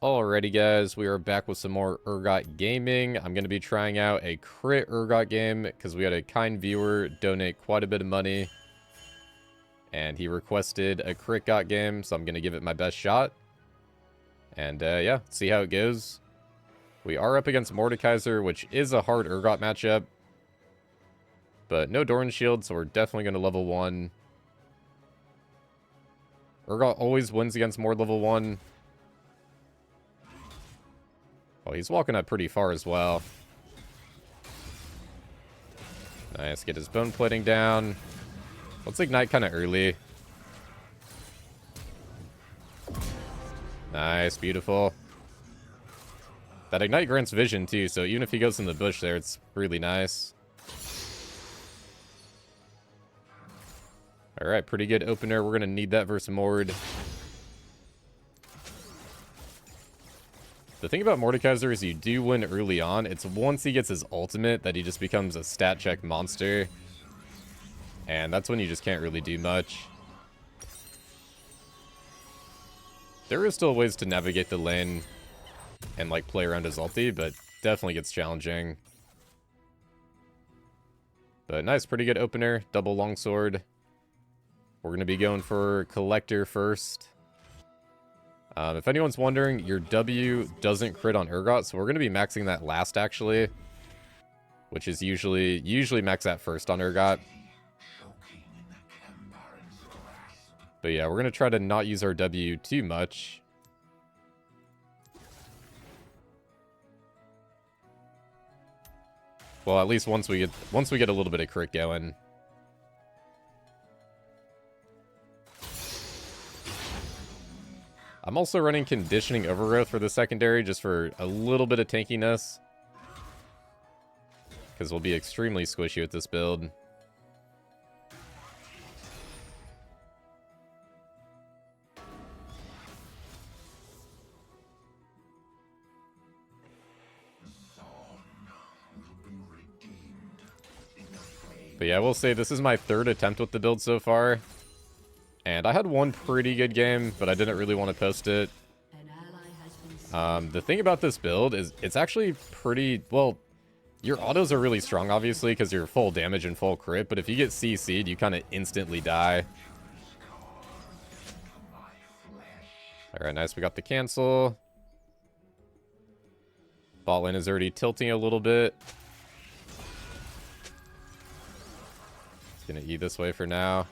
Alrighty guys, we are back with some more Urgot gaming. I'm going to be trying out a Crit Urgot game because we had a kind viewer donate quite a bit of money. And he requested a Crit Got game, so I'm going to give it my best shot. And yeah, see how it goes. We are up against Mordekaiser, which is a hard Urgot matchup. But no Doran Shield, so we're definitely going to level 1. Urgot always wins against Mord level 1. Oh, he's walking up pretty far as well. Nice, get his bone plating down. Let's ignite kind of early. Nice, beautiful. That ignite grants vision too, so even if he goes in the bush there, it's really nice. Alright, pretty good opener. We're going to need that versus Mord. The thing about Mordekaiser is you do win early on. It's once he gets his ultimate that he just becomes a stat check monster. And that's when you just can't really do much. There is still ways to navigate the lane and like play around his ulti, but definitely gets challenging. But nice, pretty good opener. Double longsword. We're going to be going for Collector first. If anyone's wondering, your W doesn't crit on Urgot, so we're going to be maxing that last, actually. Which is usually max that first on Urgot. But yeah, we're going to try to not use our W too much. Well, at least once we get a little bit of crit going. I'm also running Conditioning Overgrowth for the secondary, just for a little bit of tankiness. Because we'll be extremely squishy with this build. But yeah, I will say this is my third attempt with the build so far. And I had one pretty good game, but I didn't really want to post it. The thing about this build is it's actually pretty... Well, your autos are really strong, obviously, because you're full damage and full crit. But if you get CC'd, you kind of instantly die. Alright, nice. We got the cancel. Bot lane is already tilting a little bit. It's going to E this way for now.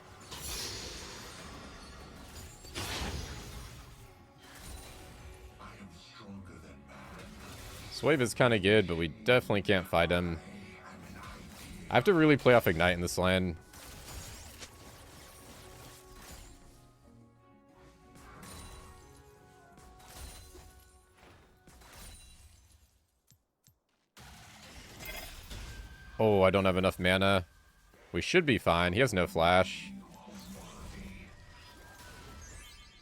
This wave is kind of good, but we definitely can't fight him. I have to really play off Ignite in this lane. Oh, I don't have enough mana. We should be fine. He has no flash.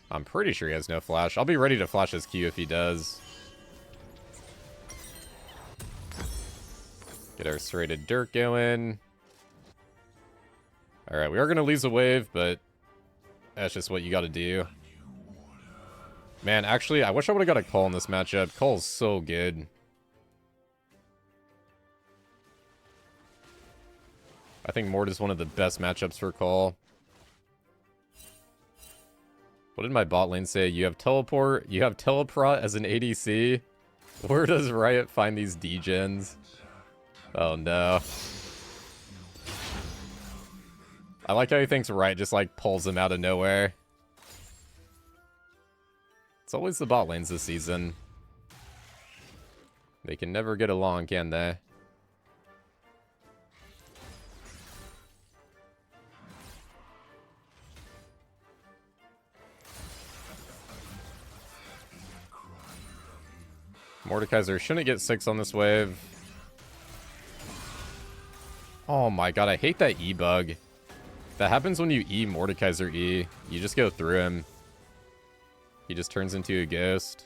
I'm pretty sure he has no flash. I'll be ready to flash his Q if he does. Get our serrated dirt going. Alright, we are going to lose a wave, but that's just what you got to do. Man, actually, I wish I would have got a call in this matchup. Call's so good. I think Mord is one of the best matchups for call. What did my bot lane say? You have teleport, you have teleport as an ADC? Where does Riot find these degens? Oh no. I like how he thinks Riot just like pulls him out of nowhere. It's always the bot lanes this season. They can never get along, can they? Mordekaiser shouldn't get 6 on this wave. Oh my god, I hate that E bug. That happens when you E Mordekaiser E. You just go through him. He just turns into a ghost.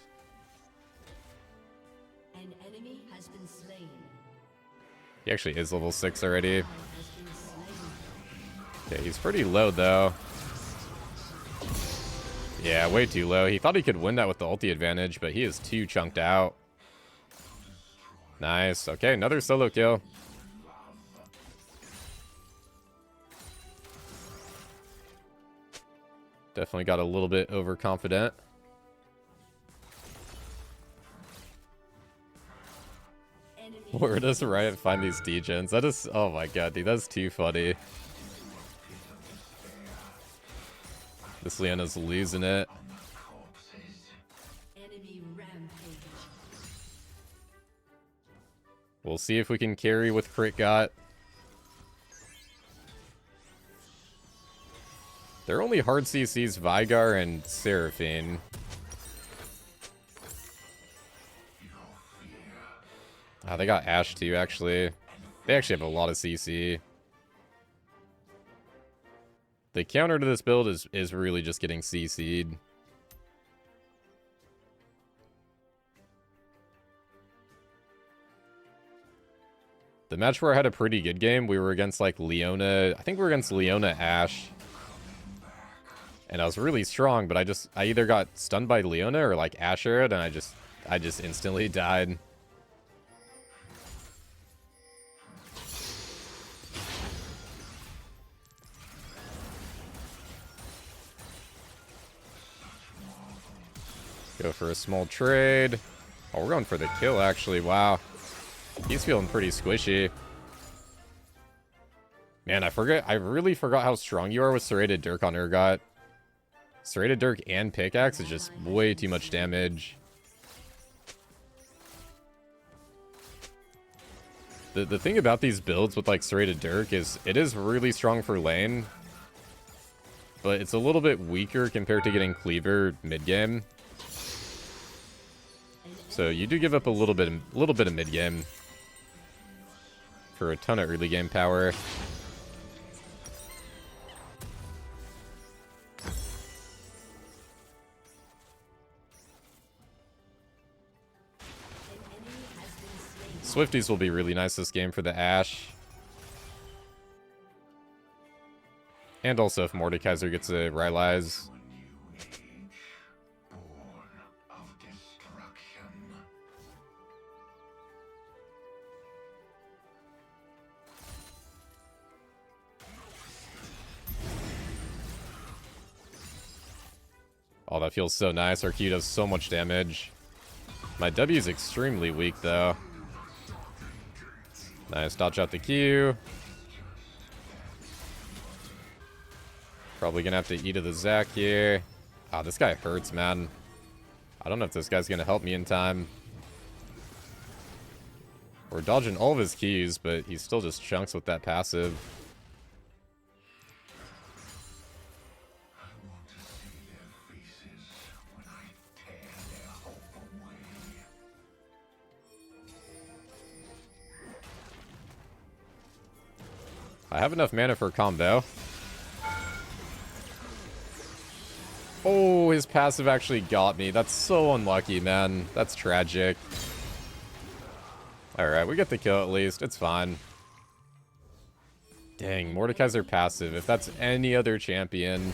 An enemy has been slain. He actually is level 6 already. Okay, he's pretty low though. Yeah, way too low. He thought he could win that with the ulti advantage, but he is too chunked out. Nice. Okay, another solo kill. Definitely got a little bit overconfident. Where does Riot find these degens? That is... Oh my god, dude. That's too funny. This Leona's losing it. We'll see if we can carry with Crit Urgot. They're only hard CCs Vigar and Seraphine. Oh, they got Ashe too, actually. They actually have a lot of CC. The counter to this build is really just getting CC'd. The match where I had a pretty good game, we were against like Leona. I think we were against Leona Ashe. And I was really strong, but I either got stunned by Leona or like Asher, and I just instantly died. Go for a small trade. Oh, we're going for the kill, actually. Wow. He's feeling pretty squishy. Man, I really forgot how strong you are with Serrated Dirk on Urgot. Serrated Dirk and Pickaxe is just way too much damage. The thing about these builds with like Serrated Dirk is it is really strong for lane. But it's a little bit weaker compared to getting Cleaver mid-game. So you do give up a little bit of mid-game for a ton of early game power. Swifties will be really nice this game for the Ashe. And also if Mordekaiser gets a Rylai's. Oh, that feels so nice. Our Q does so much damage. My W is extremely weak, though. Nice, dodge out the Q. Probably gonna have to eat of the Zac here. Ah, this guy hurts, man. I don't know if this guy's gonna help me in time. We're dodging all of his Qs, but he still just chunks with that passive. I have enough mana for a combo. Oh, his passive actually got me. That's so unlucky, man. That's tragic. Alright, we get the kill at least. It's fine. Dang, Mordekaiser passive. If that's any other champion...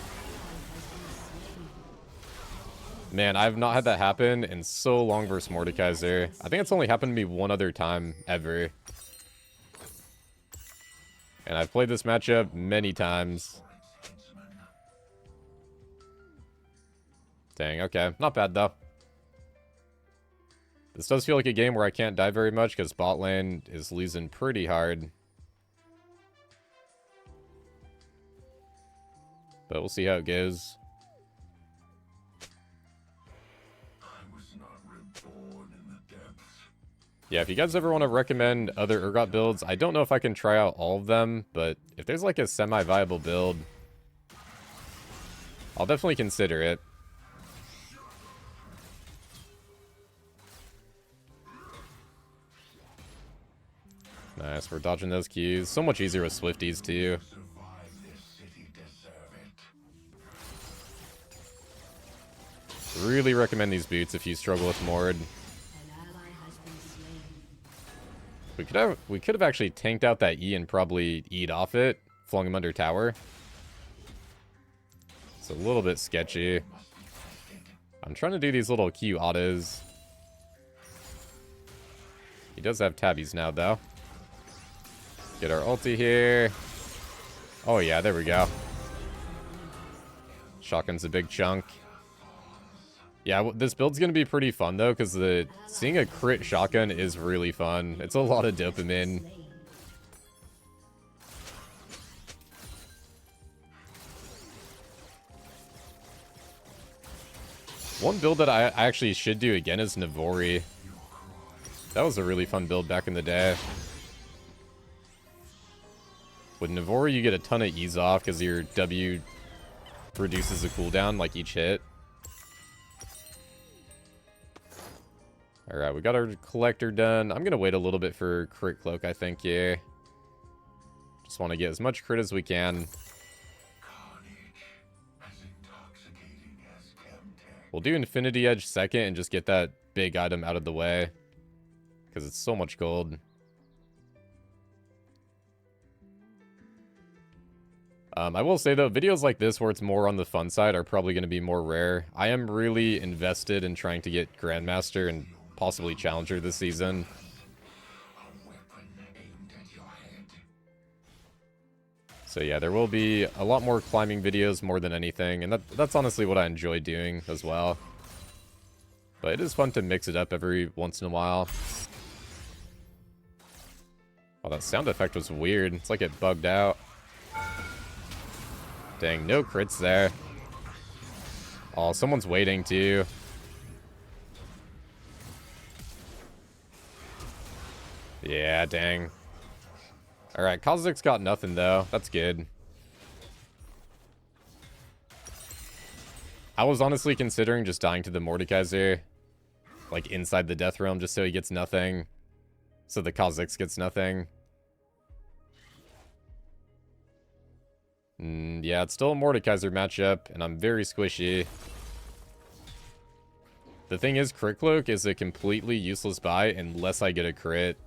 Man, I've not had that happen in so long versus Mordekaiser. I think it's only happened to me one other time, ever. And I've played this matchup many times. Dang, okay. Not bad, though. This does feel like a game where I can't die very much because bot lane is losing pretty hard. But we'll see how it goes. Yeah, if you guys ever want to recommend other Urgot builds, I don't know if I can try out all of them, but if there's like a semi-viable build, I'll definitely consider it. Nice, we're dodging those Qs. So much easier with Swifties, too. Really recommend these boots if you struggle with Mord. We could have actually tanked out that E and probably E'd off it, flung him under tower. It's a little bit sketchy. I'm trying to do these little Q autos. He does have tabbies now, though. Get our ulti here. Oh, yeah, there we go. Shotgun's a big chunk. Yeah, this build's going to be pretty fun, though, because seeing a crit shotgun is really fun. It's a lot of dopamine. One build that I actually should do again is Navori. That was a really fun build back in the day. With Navori, you get a ton of ease off because your W reduces the cooldown like each hit. Alright, we got our collector done. I'm going to wait a little bit for crit cloak, I think, yeah. Just want to get as much crit as we can. We'll do Infinity Edge second and just get that big item out of the way. Because it's so much gold. I will say, though, videos like this where it's more on the fun side are probably going to be more rare. I am really invested in trying to get Grandmaster and possibly Challenger this season. So yeah, there will be a lot more climbing videos more than anything, and that's honestly what I enjoy doing as well. But it is fun to mix it up every once in a while. Oh, that sound effect was weird. It's like it bugged out. Dang, no crits there. Oh, someone's waiting too. Yeah, dang. Alright, Kha'Zix's got nothing, though. That's good. I was honestly considering just dying to the Mordekaiser. Like, inside the Death Realm, just so he gets nothing. So the Kha'Zix gets nothing. Yeah, it's still a Mordekaiser matchup, and I'm very squishy. The thing is, Crit Cloak is a completely useless buy unless I get a crit.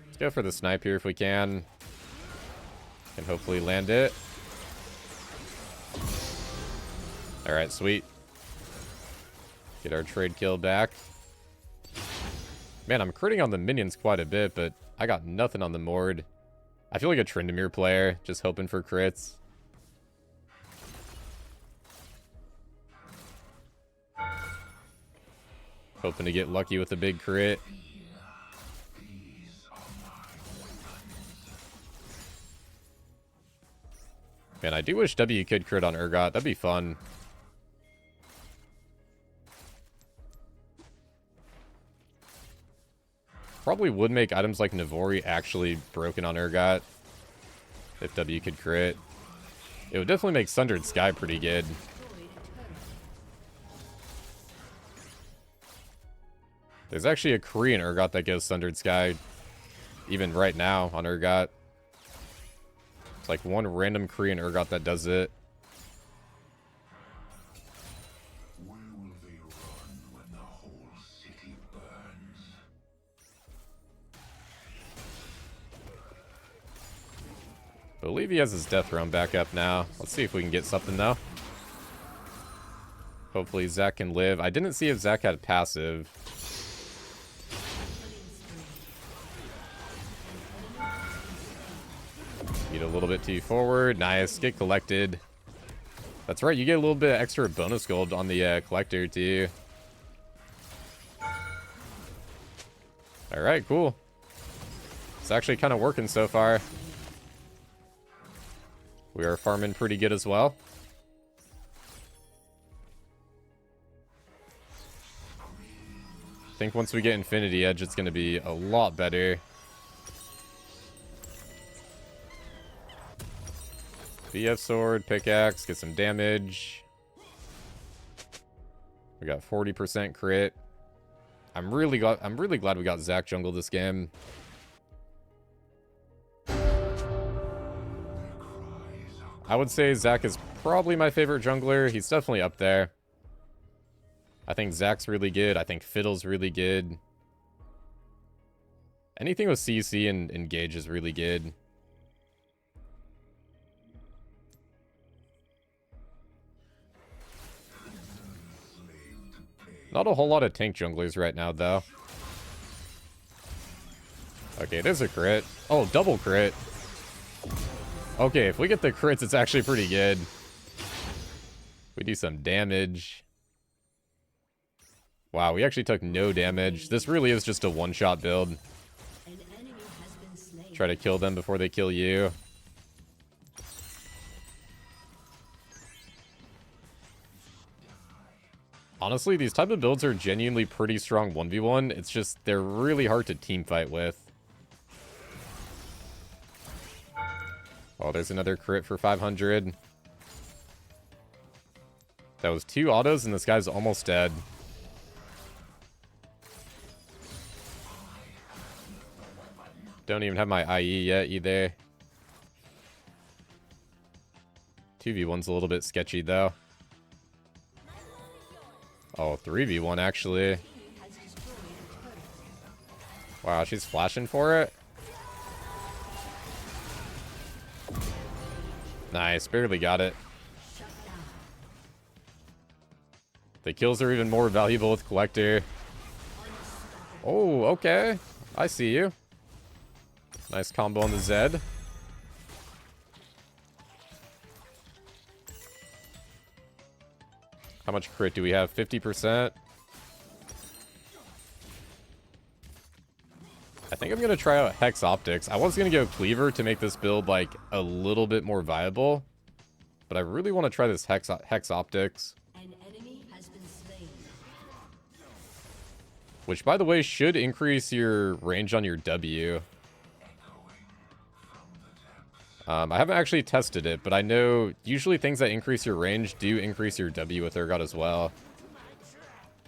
Let's go for the snipe here if we can. And hopefully land it. Alright, sweet. Get our trade kill back. Man, I'm critting on the minions quite a bit, but I got nothing on the Mord. I feel like a Tryndamere player, just hoping for crits. Hoping to get lucky with a big crit. Man, I do wish W could crit on Urgot. That'd be fun. Probably would make items like Navori actually broken on Urgot. If W could crit. It would definitely make Sundered Sky pretty good. There's actually a Korean Urgot that goes Sundered Sky. Even right now on Urgot. It's like one random Korean Urgot that does it. Where will they run when the whole city burns? I believe he has his Death Realm back up now. Let's see if we can get something, though. Hopefully Zac can live. I didn't see if Zac had passive. Get a little bit too forward. Nice. Get collected. That's right. You get a little bit of extra bonus gold on the collector, too. Alright, cool. It's actually kind of working so far. We are farming pretty good as well. I think once we get Infinity Edge, it's going to be a lot better. BF Sword, Pickaxe, get some damage. We got 40% crit. I'm really glad we got Zac jungle this game. I would say Zac is probably my favorite jungler. He's definitely up there. I think Zac's really good. I think Fiddle's really good. Anything with CC and Engage is really good. Not a whole lot of tank junglers right now, though. Okay, there's a crit. Oh, double crit. Okay, if we get the crits, it's actually pretty good. We do some damage. Wow, we actually took no damage. This really is just a one-shot build. An enemy has been slain. Try to kill them before they kill you. Honestly, these type of builds are genuinely pretty strong 1v1. It's just, they're really hard to team fight with. Oh, there's another crit for 500. That was 2 autos, and this guy's almost dead. Don't even have my IE yet, either. 2v1's a little bit sketchy, though. Oh, 3v1, actually. Wow, she's flashing for it. Nice, barely got it. The kills are even more valuable with Collector. Oh, okay. I see you. Nice combo on the Zed. How much crit do we have? 50%? I think I'm going to try out Hex Optics. I was going to go Cleaver to make this build, like, a little bit more viable. But I really want to try this Hex Optics. An enemy has been slain. Which, by the way, should increase your range on your W. I haven't actually tested it, but I know usually things that increase your range do increase your W with Urgot as well.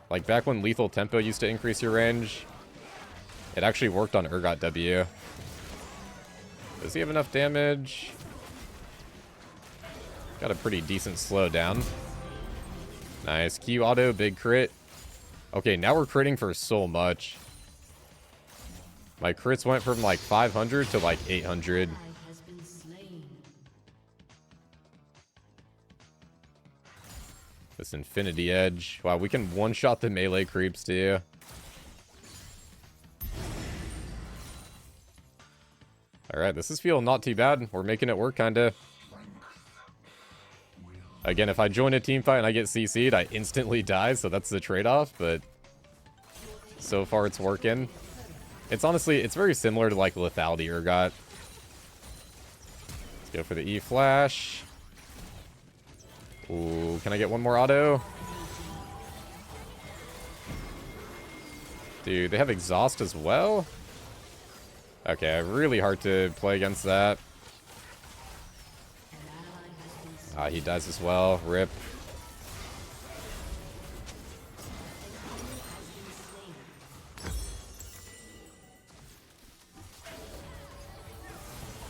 Like back when Lethal Tempo used to increase your range, it actually worked on Urgot W. Does he have enough damage? Got a pretty decent slowdown. Nice. Q auto, big crit. Okay, now we're critting for so much. My crits went from like 500 to like 800. Has been slain. This Infinity Edge. Wow, we can one-shot the melee creeps too. Alright, this is feeling not too bad. We're making it work, kinda. Again, if I join a team fight and I get CC'd, I instantly die, so that's the trade-off, but so far it's working. It's honestly, it's very similar to like Lethality Urgot. Let's go for the E-Flash. Ooh, can I get one more auto? Dude, they have Exhaust as well? Okay, really hard to play against that. Ah, he dies as well. Rip.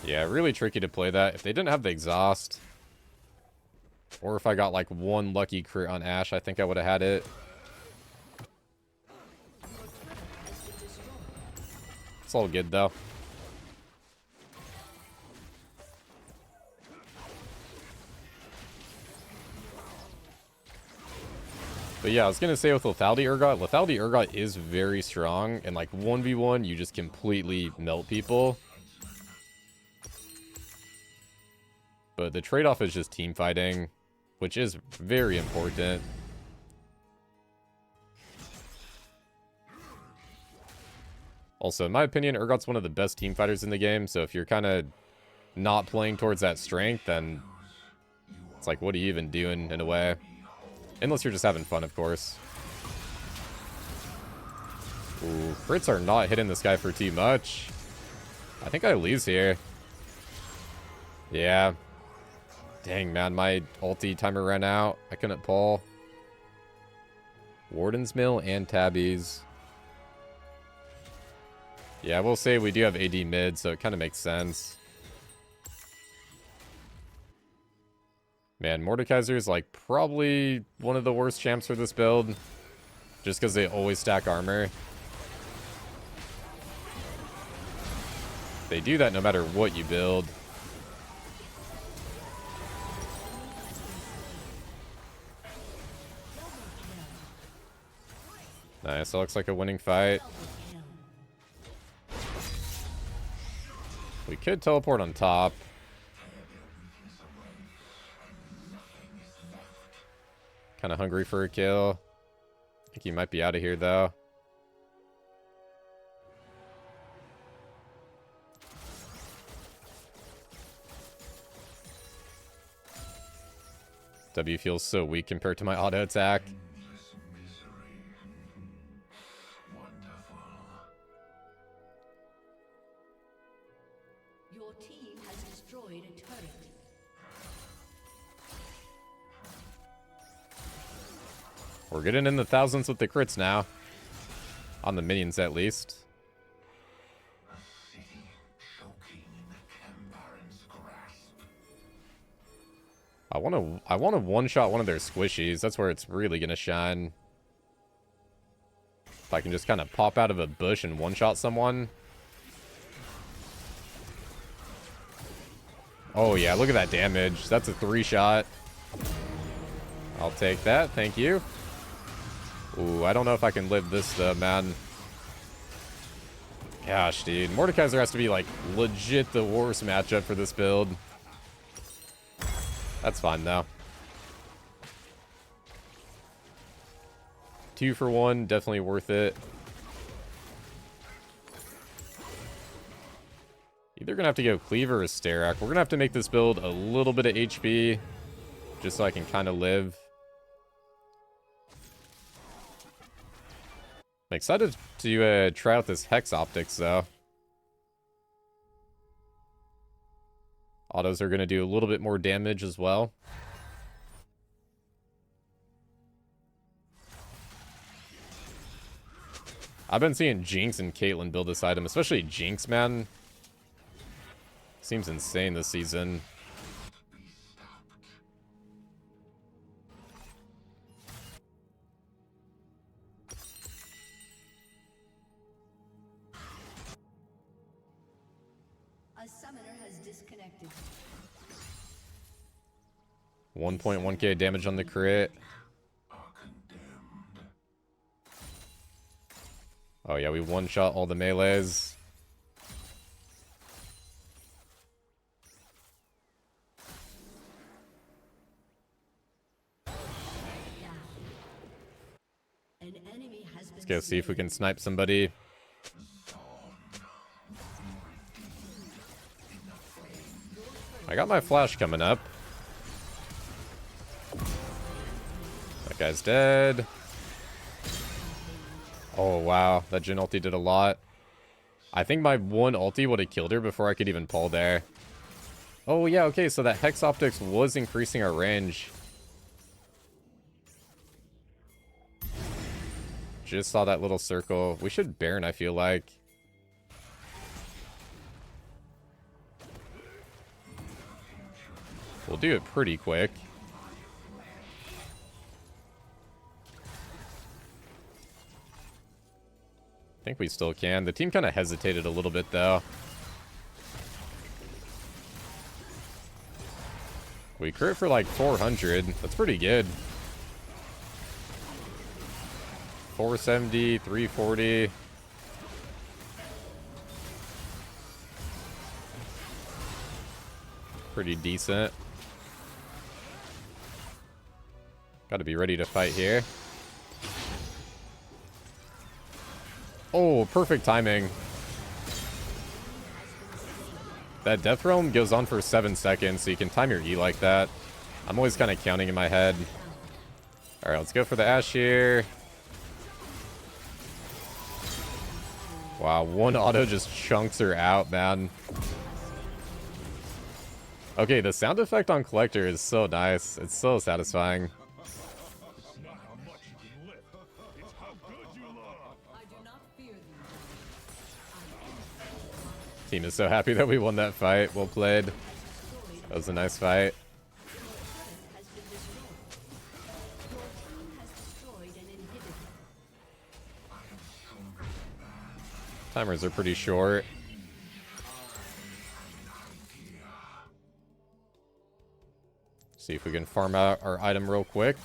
Yeah, really tricky to play that. If they didn't have the Exhaust, or if I got like one lucky crit on Ashe, I think I would have had it. It's all good though. But yeah, I was gonna say with Lethality Urgot is very strong, and like 1v1, you just completely melt people. But the trade-off is just team fighting, which is very important. Also, in my opinion, Urgot's one of the best team fighters in the game, so if you're kind of not playing towards that strength, then it's like, what are you even doing, in a way? Unless you're just having fun, of course. Ooh, crits are not hitting this guy for too much. I think I lose here. Yeah. Dang, man, my ulti timer ran out. I couldn't pull. Warden's Mill and Tabbies. Yeah, we'll say we do have AD mid, so it kind of makes sense. Man, Mordekaiser is like probably one of the worst champs for this build. Just because they always stack armor. They do that no matter what you build. Nice, that looks like a winning fight. We could teleport on top. Kind of hungry for a kill. I think he might be out of here, though. W feels so weak compared to my auto attack. Endless misery. Wonderful. Your team has destroyed a turret. We're getting in the thousands with the crits now. On the minions, at least. A city choking in the Cambaran's grasp. I want to one-shot one of their squishies. That's where it's really gonna shine. If I can just kind of pop out of a bush and one-shot someone. Oh yeah, look at that damage. That's a 3-shot. I'll take that, thank you. Ooh, I don't know if I can live this though, man. Gosh, dude. Mordekaiser has to be, like, legit the worst matchup for this build. That's fine, though. 2 for 1, definitely worth it. Either gonna have to go Cleaver or Sterak. We're gonna have to make this build a little bit of HP, just so I can kind of live. I'm excited to try out this Hex Optics, though. Autos are going to do a little bit more damage as well. I've been seeing Jinx and Caitlyn build this item, especially Jinx, man. Seems insane this season. A summoner has disconnected. 1.1k damage on the crit. Oh yeah, we one-shot all the melees. An enemy has been Let's go see if we slain. can snipe somebody. I got my flash coming up. That guy's dead. Oh, wow. That Jhin ulti did a lot. I think my one ulti would have killed her before I could even pull there. Oh, yeah, okay, so that Hex Optics was increasing our range. Just saw that little circle. We should Baron, I feel like. We'll do it pretty quick. I think we still can. The team kind of hesitated a little bit, though. We crit for like 400. That's pretty good. 470, 340. Pretty decent. Gotta be ready to fight here. Oh, perfect timing. That Death Realm goes on for 7 seconds, so you can time your E like that. I'm always kind of counting in my head. Alright, let's go for the Ashe here. Wow, one auto just chunks her out, man. Okay, the sound effect on Collector is so nice. It's so satisfying. Team is so happy that we won that fight. Well played. That was a nice fight. Has been destroyed. Your team has destroyed an inhibitor. Timers are pretty short. See if we can farm out our item real quick.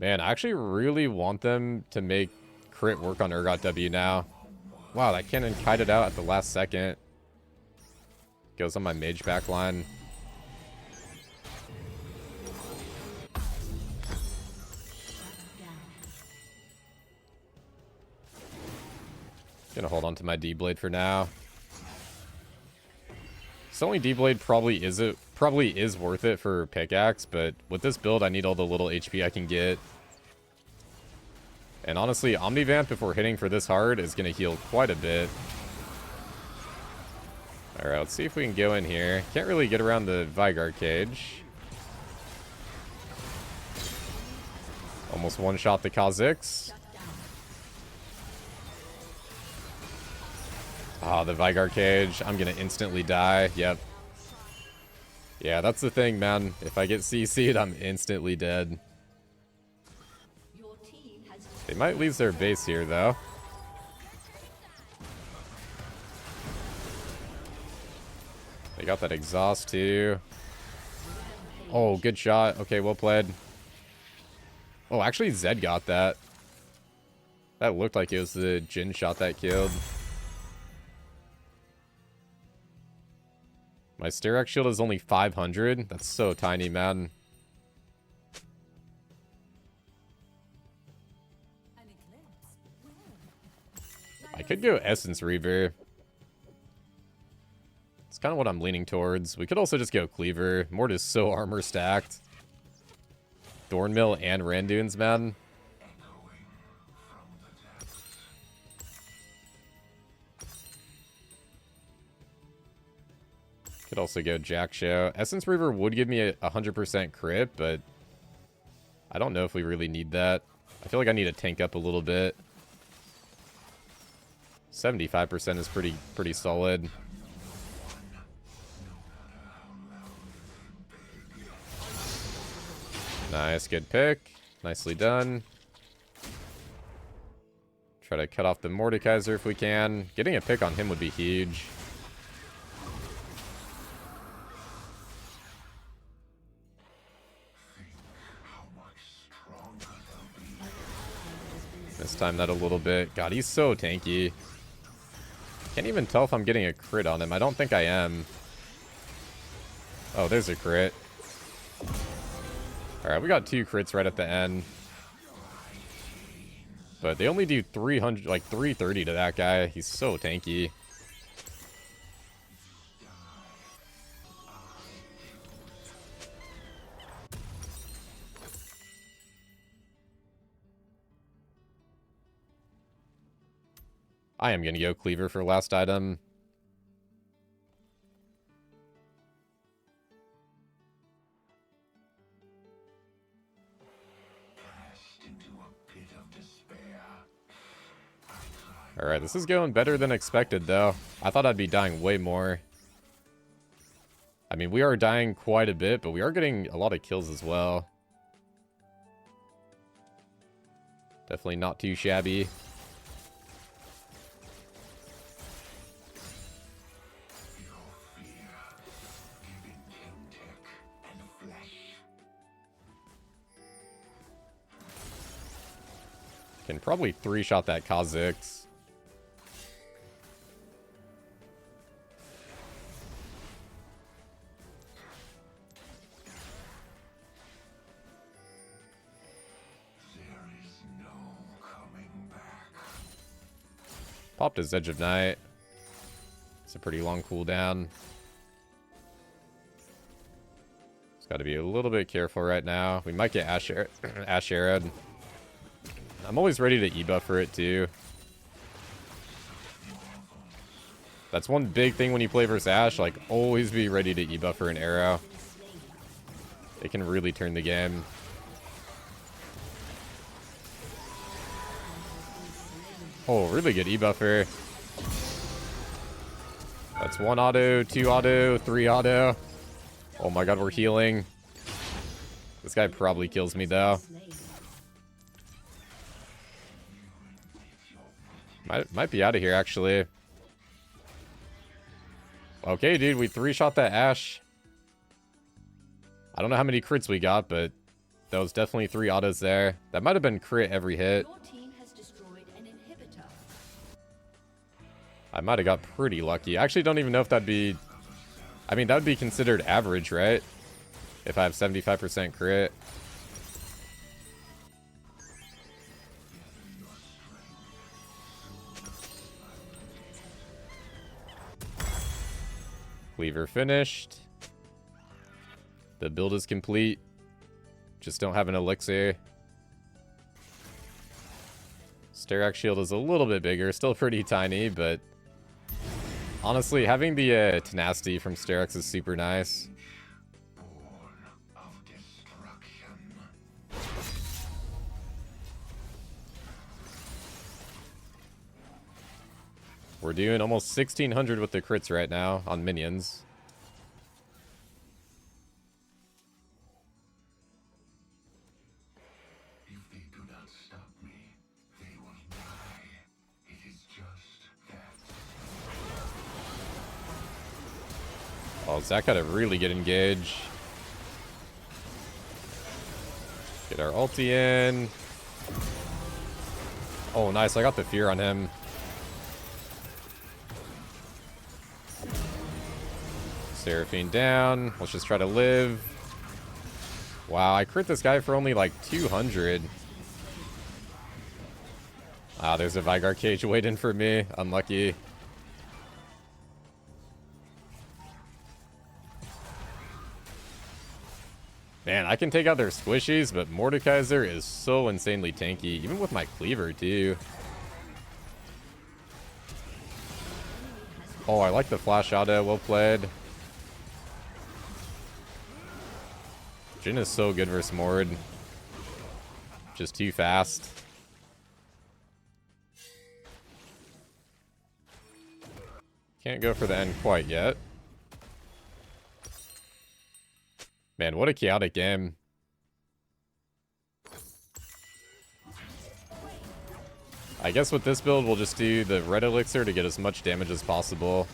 Man, I actually really want them to make crit work on Urgot W now. Wow, that cannon kited out at the last second. Goes on my mage backline. Gonna hold on to my D-Blade for now. Selling D-Blade probably is worth it for pickaxe, but with this build, I need all the little HP I can get. And honestly, Omnivamp, before hitting for this hard, is going to heal quite a bit. Alright, let's see if we can go in here. Can't really get around the Vigor cage. Almost one-shot the Kha'Zix. Ah, the Vigor cage. I'm going to instantly die. Yep. Yeah, that's the thing, man. If I get CC'd, I'm instantly dead. They might lose their base here, though. They got that exhaust, too. Oh, good shot. Okay, well played. Oh, actually, Zed got that. That looked like it was the Jhin shot that killed. My Sterak shield is only 500. That's so tiny, man. I could go Essence Reaver. It's kind of what I'm leaning towards. We could also just go Cleaver. Mort is so armor stacked. Thornmill and Randuin's, man. Could also go jak'sho. Essence Reaver would give me a 100% crit, but I don't know if we really need that. I feel like I need to tank up a little bit. 75% is pretty solid. Nice, good pick. Nicely done. Try to cut off the Mordekaiser if we can. Getting a pick on him would be huge. Mistime that a little bit. God, he's so tanky. Can't even tell if I'm getting a crit on him. I don't think I am. Oh, there's a crit. Alright, we got 2 crits right at the end. But they only do 300, like 330 to that guy. He's so tanky. I am going to go Cleaver for last item. Alright, this is going better than expected, though. I thought I'd be dying way more. I mean, we are dying quite a bit, but we are getting a lot of kills as well. Definitely not too shabby. Can probably 3-shot that Kha'Zix. Popped his Edge of Night. It's a pretty long cooldown. Just got to be a little bit careful right now. We might get Ash Arad. I'm always ready to E-buff for it too. That's one big thing when you play versus Ashe, like always be ready to E-buff for an arrow. It can really turn the game. Oh, really good E-buffer. That's 1 auto, 2 auto, 3 auto. Oh my god, we're healing. This guy probably kills me though. Might be out of here, actually. Okay, dude, we 3-shot that Ashe. I don't know how many crits we got, but that was definitely 3 autos there. That might have been crit every hit. Your team has destroyed an inhibitor. I might have got pretty lucky. I actually don't even know if that'd be... I mean, that would be considered average, right? If I have 75% crit. Cleaver finished. The build is complete. Just don't have an elixir. Sterak shield is a little bit bigger. Still pretty tiny, but... honestly, having the tenacity from Sterak's is super nice. Born of destruction. We're doing almost 1600 with the crits right now on minions. If they do not stop me, they will die. It is just that. Oh, Zach got to really get engaged. Get our ulti in. Oh, nice. I got the fear on him. Seraphine down. Let's just try to live. Wow, I crit this guy for only like 200. Ah, there's a Vigar cage waiting for me. Unlucky. Man, I can take out their squishies, but Mordekaiser is so insanely tanky. Even with my cleaver, too. Oh, I like the flash auto. Well played. Jhin is so good versus Mord. Just too fast. Can't go for the end quite yet. Man, what a chaotic game. I guess with this build, we'll just do the red elixir to get as much damage as possible.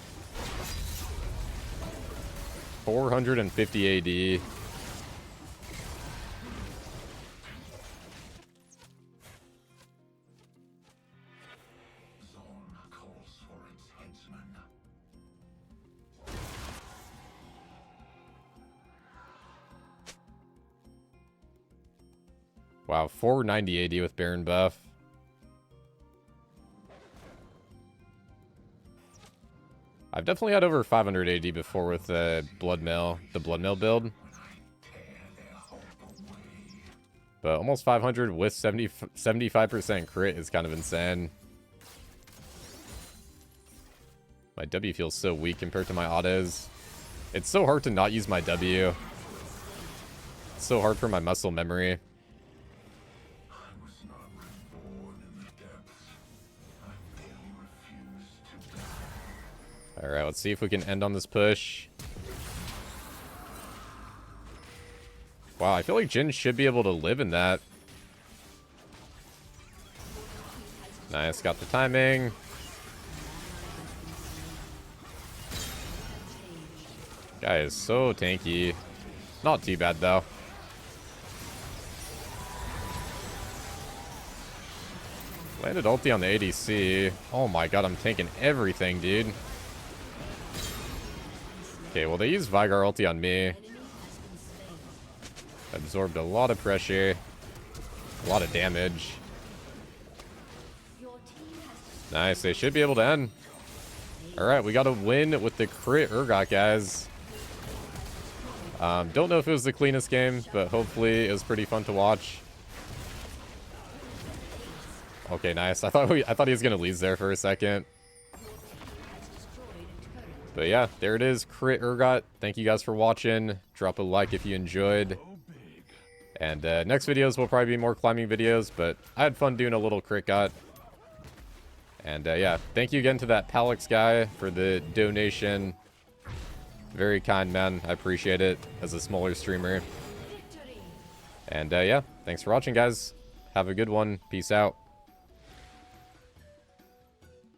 450 AD. Wow, 490 AD with Baron buff. I've definitely had over 500 AD before with the Blood Mail build. But almost 500 with 75% crit is kind of insane. My W feels so weak compared to my autos. It's so hard to not use my W. It's so hard for my muscle memory. Alright, let's see if we can end on this push. Wow, I feel like Jhin should be able to live in that. Nice, got the timing. Guy is so tanky. Not too bad, though. Landed ulti on the ADC. Oh my god, I'm tanking everything, dude. Okay, well, they used Vigar ulti on me. Absorbed a lot of pressure. A lot of damage. Nice, they should be able to end. Alright, we got a win with the Crit Urgot, guys. Don't know if it was the cleanest game, but hopefully it was pretty fun to watch. Okay, nice. I thought he was gonna lose there for a second. But yeah, there it is, Crit Urgot. Thank you guys for watching. Drop a like if you enjoyed. And next videos will probably be more climbing videos, but I had fun doing a little Crit Got. And yeah, thank you again to that Palix guy for the donation. Very kind, man. I appreciate it as a smaller streamer. And yeah, thanks for watching, guys. Have a good one. Peace out.